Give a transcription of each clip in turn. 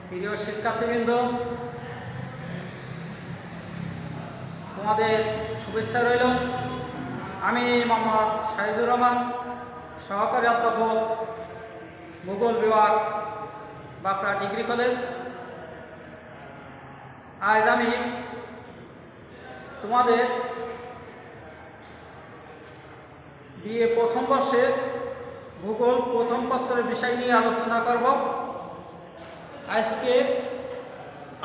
প্রিয় শিক্ষার্থীবৃন্দ, তোমাদের শুভেচ্ছা রইল। আমি মোহাম্মদ শাহিজুর রহমান, সহকারী অধ্যাপক, ভূগোল বিভাগ, বাঁকুড়া ডিগ্রি কলেজ। আজ আমি তোমাদের বিএ প্রথম বর্ষের ভূগোল প্রথম পত্রের বিষয় নিয়ে আলোচনা করব। আজকে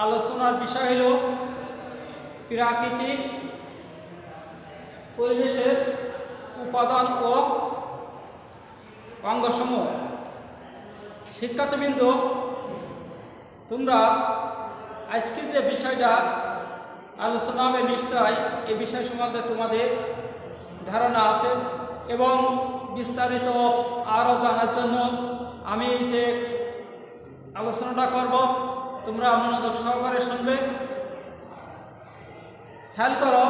আলোচনার বিষয় হল প্রাকৃতিক পরিবেশের উপাদান ও অঙ্গসমূহ। শিক্ষার্থীবৃন্দ, তোমরা আজকে যে বিষয়টা আলোচনা হবে নিশ্চয় এই বিষয় সম্বন্ধে তোমাদের ধারণা আছে এবং বিস্তারিত আরও জানার জন্য আমি যে আলোচনাটা করব তোমরা মনোযোগ সহকারে শুনবে। খেয়াল করো,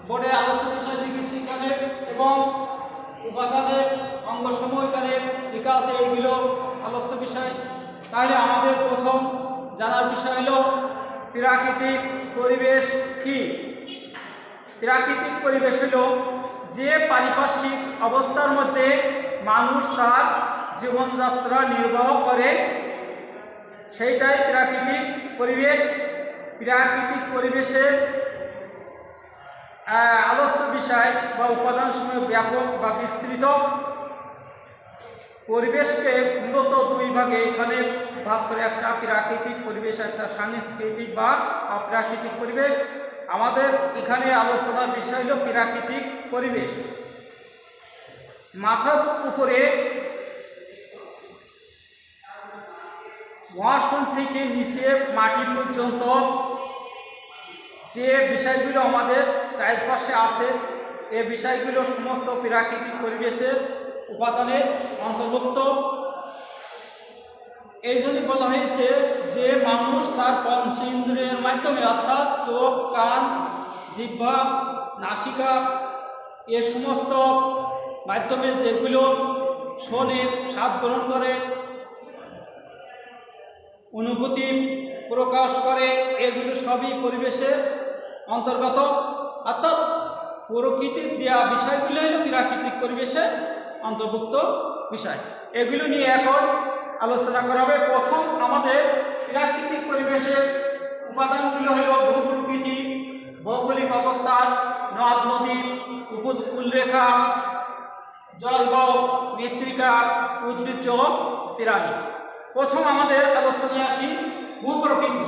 বোর্ডে আলোচ্য বিষয় লিখেছি এখানে এবং উপাদানের অঙ্গসমূহ এখানে লেখা আছে, এইগুলো আলোচ্য বিষয়। তাহলে আমাদের প্রথম জানার বিষয় হলো প্রাকৃতিক পরিবেশ কি। প্রাকৃতিক পরিবেশ হলো যে পারিপার্শ্বিক অবস্থার মধ্যে মানুষ তার জীবনযাত্রা নির্বাহ করে, সেইটাই প্রাকৃতিক পরিবেশ। প্রাকৃতিক পরিবেশের আলোচ্য বিষয় বা উপাদানসমূহ ব্যাপক বা বিস্তৃত। পরিবেশকে মূলত দুই ভাগে এখানে ভাগ করে, একটা প্রাকৃতিক পরিবেশ, একটা সাংস্কৃতিক বা অপ্রাকৃতিক পরিবেশ। আমাদের এখানে আলোচনার বিষয় হল প্রাকৃতিক পরিবেশ। মাথার উপরে মহাশূন্য থেকে নিচে মাটি পর্যন্ত যে বিষয়গুলো আমাদের চারপাশে আছে, এই বিষয়গুলো সমস্ত প্রাকৃতিক পরিবেশের উপাদানের অন্তর্ভুক্ত। এই জন্য বলা হয়েছে যে মানুষ তার পঞ্চেন্দ্রিয়ের মাধ্যমে অর্থাৎ চোখ, কান, জিহ্বা, নাসিকা এ সমস্ত মাধ্যমে যেগুলো শোনে, স্বাদ গ্রহণ করে, অনুভূতি প্রকাশ করে, এগুলো সবই পরিবেশের অন্তর্গত। অর্থাৎ প্রকৃতির দেওয়া বিষয়গুলো হলো প্রাকৃতিক পরিবেশের অন্তর্ভুক্ত বিষয়। এগুলো নিয়ে এখন আলোচনা করা হবে। প্রথম আমাদের প্রাকৃতিক পরিবেশের উপাদানগুলো হলো ভূপ্রকৃতি, ভৌগোলিক অবস্থান, নদ নদী, উপকূলরেখা, জলবায়ু, মৃত্তিকা, উদ্ভিজ্জ প্রাণী। প্রথম আমাদের আলোচনায় আসি ভূপ্রকৃতি।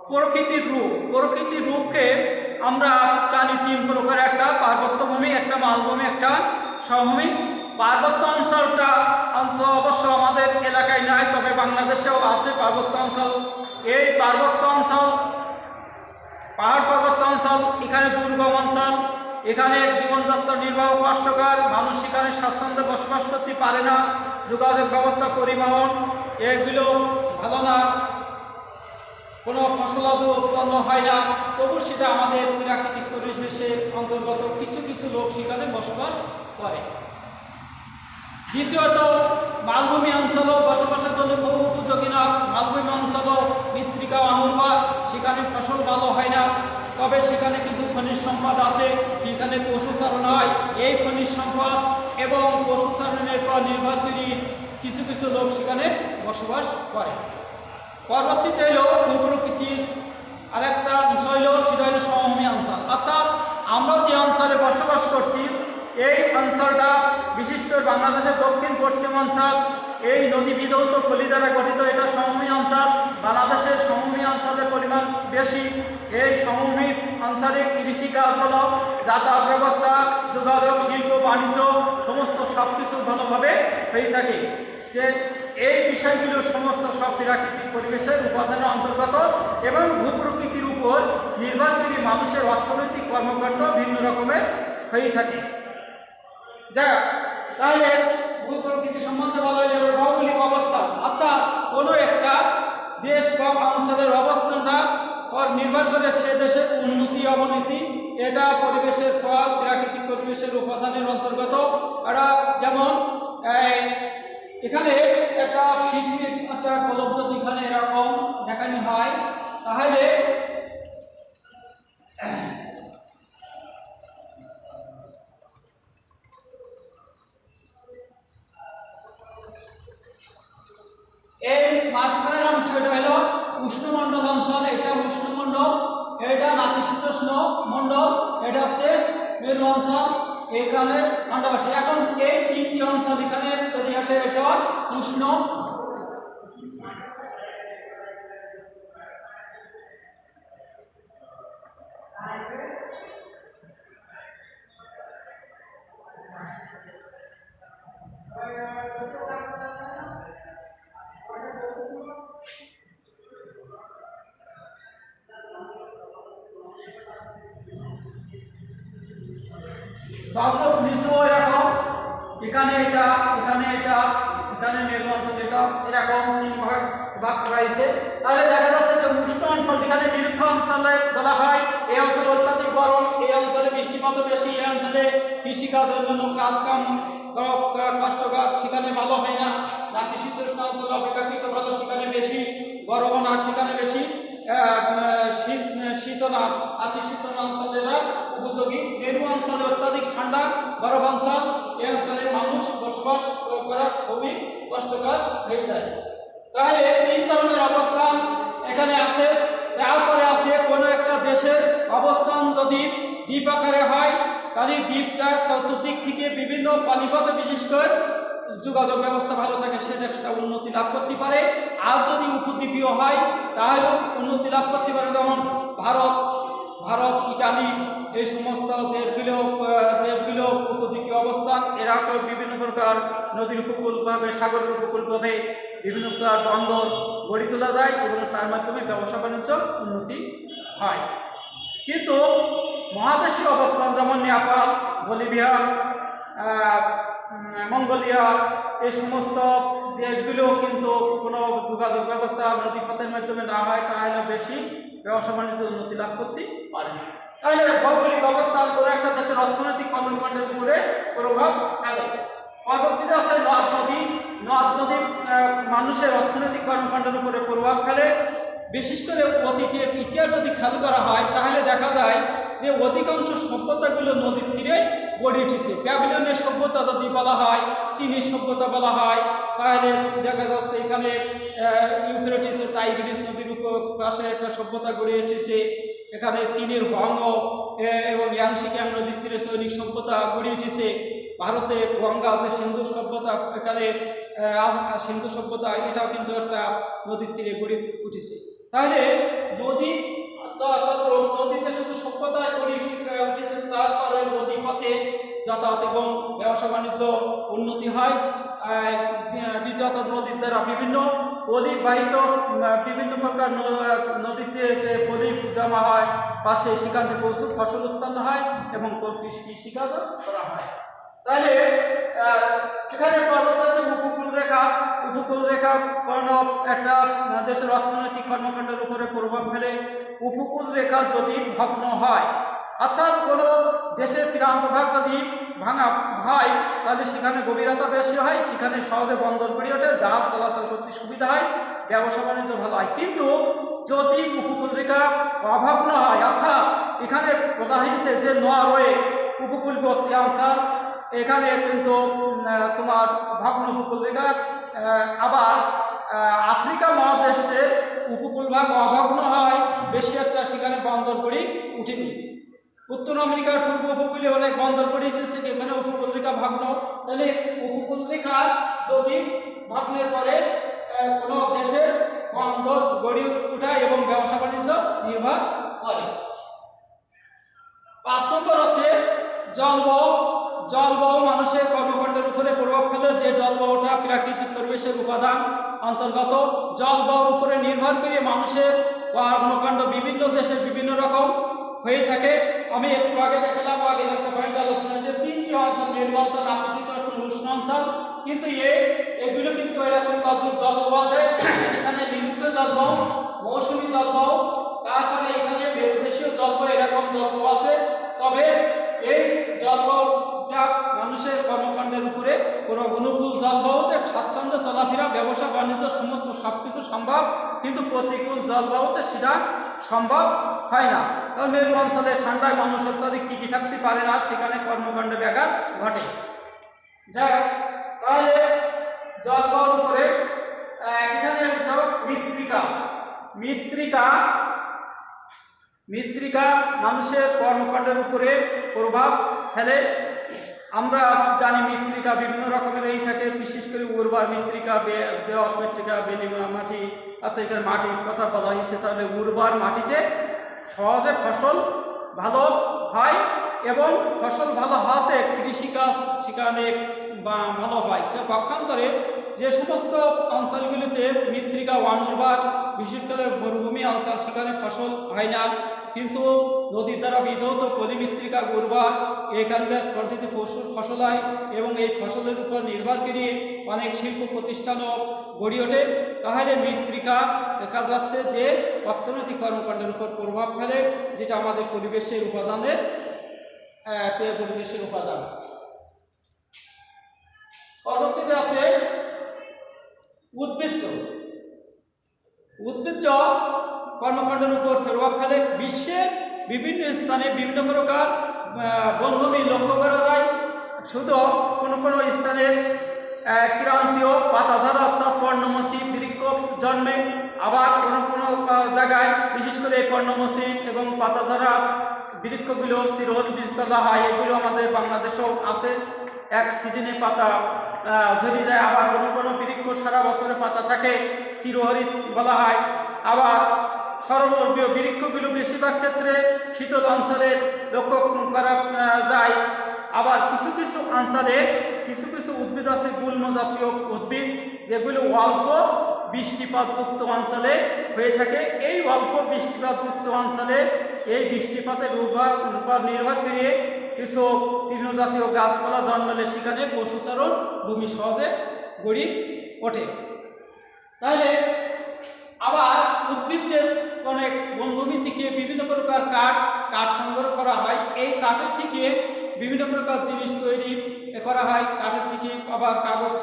প্রকৃতির রূপ। প্রকৃতির রূপকে আমরা জানি তিন প্রকার, একটা পার্বত্যভূমি, একটা মালভূমি, একটা সমভূমি। পার্বত্য অঞ্চল অবশ্য আমাদের এলাকায় নাই, তবে বাংলাদেশেও আছে পার্বত্য অঞ্চল। এই পার্বত্য অঞ্চল, পাহাড় পার্বত্য অঞ্চল, এখানে দুর্গম অঞ্চল, এখানে জীবনযাত্রা নির্বাহ কষ্টকর, মানুষ এখানে স্বাচ্ছন্দ্যে বসবাস করতে পারে না, যোগাযোগ ব্যবস্থা, পরিবহন এগুলো ভালো না, কোনো ফসলাদি উৎপন্ন হয় না। তবু সেটা আমাদের প্রাকৃতিক পরিবেশের অন্তর্গত। কিছু কিছু লোক সেখানে বসবাস করে। দ্বিতীয়ত, মালভূমি অঞ্চলও বসবাসের জন্য খুব উপযোগী না। মালভূমি অঞ্চলও মৃত্তিকা অনুর্বর, সেখানে ফসল ভালো হয় না। তবে সেখানে কিছু খনিজ সম্পদ আছে, যেখানে পশুচারণ হয়। এই খনিজ সম্পদ এবং পশুচারণের পর নির্ভর করে কিছু কিছু লোক সেখানে বসবাস করে। পরবর্তীতে হল ভূপ্রকৃতির আরেকটা অংশ হইল, সেটা হলো সমভূমি অঞ্চল। অর্থাৎ আমরা যে অঞ্চলে বসবাস করছি এই অঞ্চলটা বিশেষ করে বাংলাদেশের দক্ষিণ পশ্চিম অঞ্চল, এই নদী বিধৌত পলি দ্বারা গঠিত, এটা সমভূমি অঞ্চল। বাংলাদেশের সমভূমি অঞ্চলের পরিমাণ বেশি। এই সমভূমি অঞ্চলে কৃষিকাজ বলো, যাতায়াত ব্যবস্থা, যোগাযোগ, শিল্প, বাণিজ্য সমস্ত সব কিছু ভালোভাবে হয়ে থাকে। যে এই বিষয়গুলো সমস্ত সব প্রাকৃতিক পরিবেশের উপাদানের অন্তর্গত এবং ভূপ্রকৃতির উপর নির্ভর করে মানুষের অর্থনৈতিক কর্মকাণ্ড ভিন্ন রকমের হয়ে থাকে। তাহলে ভূপ্রকৃতি সম্বন্ধে বলা হলে ভৌগোলিক অবস্থান, অর্থাৎ কোনো একটা দেশ বা অঞ্চলের অবস্থানটা নির্ভর করে সে দেশের উন্নতি অবনতি, এটা পরিবেশের পর প্রাকৃতিক পরিবেশের উপাদানের অন্তর্গত। এটা যেমন এখানে একটা পৃথিবীর একটা গোলক যদি এখানে এরকম মাঝখানের অংশ এটা হলো উষ্ণমণ্ডল অঞ্চল, এটা উষ্ণমণ্ডল, এটা নাতিশীতোষ্ণ মণ্ডল, এটা হচ্ছে মেরু অঞ্চল, এখানে ঠান্ডাবাসী। এখন এই তিনটি অঞ্চল এখানে যদি এটা উষ্ণ, বাগলুক নিচু এরকম, এখানে এটা, এখানে এটা, এখানে মেরু অঞ্চল, এটা এরকম তিন ভাগ রয়েছে। তাহলে দেখা যাচ্ছে যে উষ্ণ অঞ্চল যেখানে নিরক্ষ অঞ্চলে বলা হয় এই অঞ্চলে অত্যাধিক গরম, এই অঞ্চলে বৃষ্টিপাত বেশি, এই অঞ্চলে কৃষিকাজের জন্য কাজ কাম কষ্টকর, সেখানে ভালো হয় না। নাতিশীতোষ্ণ অঞ্চল অপেক্ষাকৃত ভালো, সেখানে বেশি গরম না, সেখানে বেশি শীত না, নাতিশীতোষ্ণ অঞ্চলেরা উপযোগী। মেরু অঞ্চলে অত্যাধিক ঠান্ডা গরম অঞ্চল, এই অঞ্চলে মানুষ বসবাস করা খুবই কষ্টকর হয়ে যায়। তাহলে তিন ধরনের অবস্থান এখানে আছে। তারপরে আছে কোনো একটা দেশের অবস্থান যদি দ্বীপ আকারে হয়, তাহলে দ্বীপটা চতুর্দিক থেকে বিভিন্ন পানিপথে বিশেষ করে যোগাযোগ ব্যবস্থা ভালো থাকে, সেটা একটা উন্নতি লাভ করতে পারে। আর যদি উপদ্বীপীয় হয় তাহলে উন্নতি লাভ করতে পারে, যেমন ভারত, ইটালি, এই সমস্ত দেশগুলো উপদ্বীপীয় অবস্থান, এরা বিভিন্ন প্রকার নদীর উপকূলভাবে, সাগরের উপকূলভাবে বিভিন্ন প্রকার বন্দর গড়ে তোলা যায় এবং তার মাধ্যমে ব্যবসা বাণিজ্য উন্নতি হয়। কিন্তু মহাদেশীয় অবস্থান যেমন নেপাল, বলিভিয়া, মঙ্গোলিয়া, এই সমস্ত দেশগুলো কিন্তু কোনো যোগাযোগ ব্যবস্থা নদীপথের মাধ্যমে না হয়, তাহলে বেশি ব্যবসা বাণিজ্য উন্নতি লাভ করতে পারে না। তাহলে ভৌগোলিক অবস্থান কোনো একটা দেশের অর্থনৈতিক কর্মকাণ্ডের উপরে প্রভাব ফেলে। পরবর্তীতে আছে নদ নদী মানুষের অর্থনৈতিক কর্মকাণ্ডের উপরে প্রভাব ফেলে। বিশেষ করে অতীতের ইতিহাস যদি খেয়াল করা হয় তাহলে দেখা যায় যে অধিকাংশ সভ্যতাগুলো নদীর তীরে গড়ে উঠেছে। ব্যাবিলনের সভ্যতা যদি বলা হয়, চীনের সভ্যতা বলা হয়, তাহলে দেখা যাচ্ছে এখানে ইউফ্রেটিস ও টাইগ্রিস নদীর পাশে একটা সভ্যতা গড়ে উঠেছে। এখানে চীনের হং এবং ইয়াংশিকিয়াং নদীর তীরে সৈনিক সভ্যতা গড়ে উঠেছে। ভারতে গঙ্গা আছে, সিন্ধু সভ্যতা, এখানে সিন্ধু সভ্যতা, এটাও কিন্তু একটা নদীর তীরে গড়ে উঠেছে। তাহলে নদীতে শুধু সভ্যতা গড়ে উঠেছে, তারপরে নদী পথে যাতায়াত এবং ব্যবসা বাণিজ্য উন্নতি হয়। দ্বিতীয়ত নদীর দ্বারা বিভিন্ন পলিবাহিত বিভিন্ন প্রকার নদীতে যে পলি জমা হয় পাশে, সেখান থেকে প্রচুর ফসল উৎপন্ন হয় এবং কৃষিকাজও করা হয়। তাহলে এখানে পর্বত আছে উপকূল রেখা কোনো একটা দেশের অর্থনৈতিক কর্মকাণ্ডের উপরে প্রভাব ফেলে। উপকূল রেখা যদি ভগ্ন হয়, অর্থাৎ কোনো দেশের প্রান্ত ভাগ যদি ভাঙা হয়, তাহলে সেখানে গভীরতা বেশি হয়, সেখানে সহজে বন্দর গড়ে ওঠে, জাহাজ চলাচল করতে সুবিধা হয়, ব্যবসা বাণিজ্য ভালো হয়। কিন্তু যদি উপকূল রেখা অভগ্ন হয়, অর্থাৎ এখানে বলা হয়েছে যে নরওয়ে উপকূলবর্তী অঞ্চল, এখানে কিন্তু তোমার ভগ্ন উপকূল রেখা। আবার আফ্রিকা মহাদেশের উপকূল ভাগ অভগ্ন হয়, বেশি একটা সেখানে বন্দর গড়ে উঠেনি। উত্তর আমেরিকার পূর্ব উপকূলে অনেক বন্দর গড়ে উঠেছে, এখানে উপকূল রেখা ভগ্ন। তাহলে উপকূল রেখা যদি ভগ্নের পরে কোনো দেশের বন্দর গড়ে ওঠায় এবং ব্যবসা বাণিজ্য নির্ভর করে। 5 নম্বর হচ্ছে জলবায়ু মানুষের কর্মকাণ্ডের উপরে প্রভাব ফেলে। যে জলবায়ুটা প্রাকৃতিক পরিবেশের উপাদান অন্তর্গত, জলবায়ুর উপরে নির্ভর করে মানুষের কর্মকাণ্ড বিভিন্ন দেশে বিভিন্ন রকম হয়ে থাকে। আমি একটু আগে দেখালাম, আগে একটা পয়েন্ট আলোচনা যে 3টি অঞ্চল, মেরু অঞ্চল, নাতিশীতোষ্ণ, উষ্ণ অঞ্চল, কিন্তু এগুলো কিন্তু এরকম তদ্রুপ জলবায়ু আছে। এখানে নিরুক্ত জলবায়ু, মৌসুমী জলবায়ু, তারপরে এখানে মেরুদেশীয় জলবায়ু, এরকম জলবায়ু আছে। তবে এই জলবায়ুটা মানুষের কর্মকাণ্ডের উপরে পুরো অনুকূল জলবায়ুতে স্বাচ্ছন্দ্যে চলাফেরা, ব্যবসা বাণিজ্য সমস্ত সবকিছু সম্ভব, কিন্তু প্রতিকূল জলবায়ুতে সেটা সম্ভব হয় না। কারণ মেরু অঞ্চলে ঠান্ডায় মানুষ অত্যাধিক টিকে থাকতে পারে না, সেখানে কর্মকাণ্ডে ব্যাঘাত ঘটে। যাই হোক, তাহলে জলবায়ুর উপরে এখানে মৃত্তিকা মৃত্তিকা মানুষের কর্মকাণ্ডের উপরে প্রভাব ফেলে। আমরা জানি মৃত্তিকা বিভিন্ন রকমের এই থাকে, বিশেষ করে উর্বর মৃত্তিকা, বেআঁশ মৃত্তিকা, বেলে মাটি, অর্থাৎ এখানে মাটির কথা বলা হয়েছে। তাহলে উর্বর মাটিতে সহজে ফসল ভালো হয় এবং ফসল ভালো হওয়াতে কৃষিকাজ সেখানে ভালো হয়। পক্ষান্তরে যে সমস্ত অঞ্চলগুলিতে মৃত্তিকা অনুর্বর, বিশেষ করে মরুভূমি অঞ্চল, সেখানে ফসল হয় না, কিন্তু নদীর দ্বারা বিধৌত পলিমৃত্তিকা উর্বর, এখানকার প্রকৃতি প্রচুর ফসল হয় এবং এই ফসলের উপর নির্ভর করে অনেক শিল্প প্রতিষ্ঠানও গড়ে ওঠে। তাহলে মৃত্তিকা দেখা যাচ্ছে যে অর্থনৈতিক কর্মকাণ্ডের উপর প্রভাব ফেলে, যেটা আমাদের পরিবেশের উপাদানের পরিবেশের উপাদান। পরবর্তীতে আছে উদ্ভিজ্জ। উদ্ভিজ্জ কর্মকাণ্ডের উপর প্রভাব ফেলে। বিশ্বের বিভিন্ন স্থানে বিভিন্ন প্রকার বনভূমি লক্ষ্য করা যায়। শুধু কোনো কোনো স্থানে ক্রান্তীয় পাতাঝরা অর্থাৎ পর্ণমোচী বৃক্ষ জন্মে, আবার কোনো কোনো জায়গায় বিশেষ করে এই পর্ণমোচী এবং পাতাঝরা বৃক্ষগুলো চিরহরিৎ বলা হয়। এগুলো আমাদের বাংলাদেশেও আছে। এক সিজনে পাতা ঝরে যায়, আবার কোনো কোনো বৃক্ষ সারা বছরে পাতা থাকে, চিরহরিৎ বলা হয়। আবার সর্ববর্গীয় বৃক্ষগুলো বেশিরভাগ ক্ষেত্রে শীতল অঞ্চলে লক্ষ্য করা যায়। আবার কিছু কিছু অঞ্চলে কিছু কিছু উদ্ভিদ আছে গুল্ম জাতীয় উদ্ভিদ, যেগুলো অল্প বৃষ্টিপাতযুক্ত অঞ্চলে হয়ে থাকে। এই অল্প বৃষ্টিপাতযুক্ত অঞ্চলে এই বৃষ্টিপাতের উপর নির্ভর করে কিছু তৃণজাতীয় গাছপালা জন্মালে সেখানে পশুচারণ ভূমি সহজে গড়ে ওঠে। তাহলে আবার উদ্ভিদের অনেক বনভূমি থেকে বিভিন্ন প্রকার কাঠ সংগ্রহ করা হয়। এই কাঠের থেকে বিভিন্ন প্রকার জিনিস তৈরি করা হয়। কাঠের থেকে আবার কাগজ,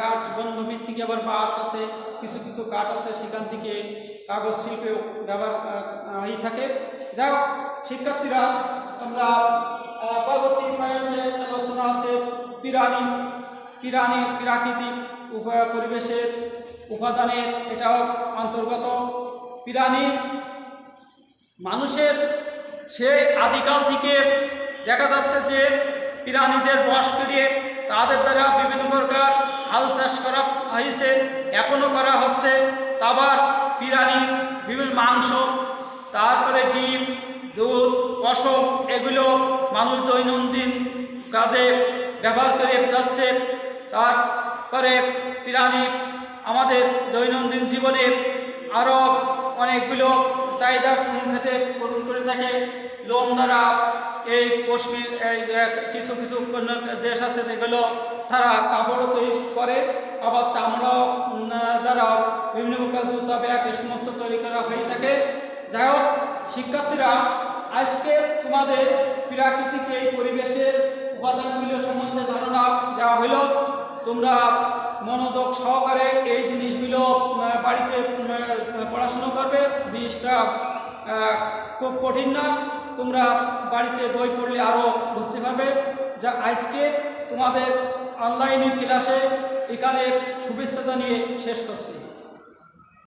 কাঠ বনভূমির থেকে আবার বাঁশ আছে, কিছু কিছু কাঠ আছে সেখান থেকে কাগজ শিল্পেও ব্যবহার হয়ে থাকে। যাই হোক শিক্ষার্থীরা, আমরা পরবর্তী পয়েন্টে আলোচনা আছে প্রাকৃতিক পরিবেশের উপাদানের এটাও অন্তর্গত। প্রাণী মানুষের সেই আদিকাল থেকে দেখা যাচ্ছে যে প্রাণীদের বশ করিয়ে তাদের দ্বারা বিভিন্ন প্রকার হাল চাষ করা হয়েছে, এখনও করা হচ্ছে। আবার প্রাণীর বিভিন্ন মাংস, তারপরে ডিম, দুধ, পশম, এগুলো মানুষ দৈনন্দিন কাজে ব্যবহার করে যাচ্ছে। তারপরে প্রাণী আমাদের দৈনন্দিন জীবনে আরও অনেকগুলো চাহিদা পূরণ করে থাকে। লোম দ্বারা এই পশমির কিছু কিছু দেশ আছে যেগুলো তারা কাপড় তৈরি করে, আবার চামড়া দ্বারা বিভিন্ন প্রকার জুতা, ব্যাগ এই সমস্ত তৈরি করা হয়ে থাকে। যাই হোক শিক্ষার্থীরা, আজকে তোমাদের প্রাকৃতিক এই পরিবেশের উপাদানগুলো সম্বন্ধে ধারণা দেওয়া হলো। তোমরা মনোযোগ সহকারে এই জিনিসগুলো বাড়িতে পড়াশুনো করবে। জিনিসটা খুব কঠিন না, তোমরা বাড়িতে বই পড়লে আরও বুঝতে পারবে। যা আজকে তোমাদের অনলাইনের ক্লাসে এখানে শুভেচ্ছা জানিয়ে শেষ করছি।